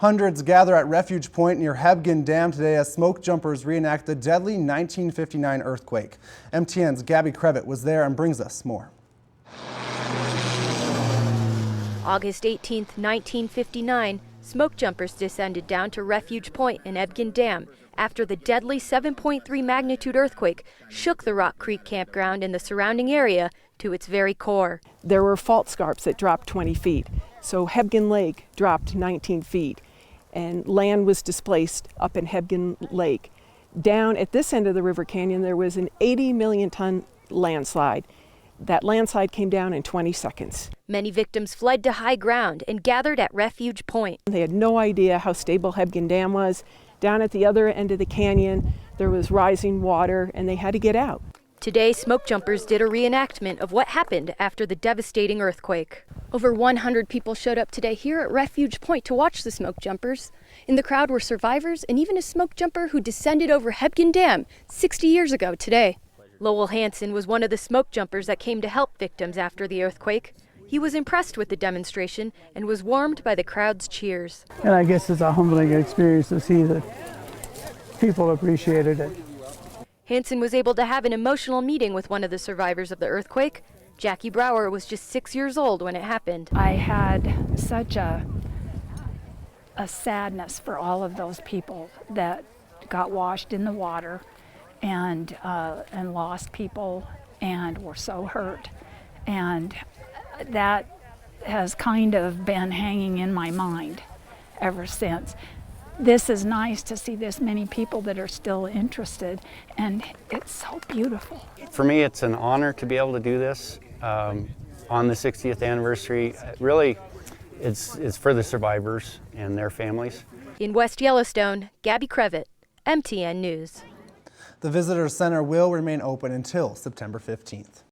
Hundreds gather at Refuge Point near Hebgen Dam today as smoke jumpers reenact the deadly 1959 earthquake. MTN's Gabby Crevitt was there and brings us more. August 18, 1959, smoke jumpers descended down to Refuge Point in Hebgen Dam after the deadly 7.3 magnitude earthquake shook the Rock Creek campground and the surrounding area to its very core. There were fault scarps that dropped 20 feet, so Hebgen Lake dropped 19 feet, and land was displaced up in Hebgen Lake. Down at this end of the river canyon, there was an 80 million ton landslide. That landslide came down in 20 seconds. Many victims fled to high ground and gathered at Refuge Point. They had no idea how stable Hebgen Dam was. Down at the other end of the canyon, there was rising water, and they had to get out. Today, smoke jumpers did a reenactment of what happened after the devastating earthquake. Over 100 people showed up today here at Refuge Point to watch the smoke jumpers. In the crowd were survivors and even a smoke jumper who descended over Hebgen Dam 60 years ago today. Lowell Hansen was one of the smoke jumpers that came to help victims after the earthquake. He was impressed with the demonstration and was warmed by the crowd's cheers. And I guess it's a humbling experience to see that people appreciated it. Hansen was able to have an emotional meeting with one of the survivors of the earthquake. Jackie Brower was just 6 years old when it happened. I had such a sadness for all of those people that got washed in the water and lost people and were so hurt. And that has kind of been hanging in my mind ever since. This is nice to see this many people that are still interested, and it's so beautiful. For me, it's an honor to be able to do this on the 60th anniversary. Really, it's for the survivors and their families. In West Yellowstone, Gabby Crevitt, MTN News. The Visitor Center will remain open until September 15th.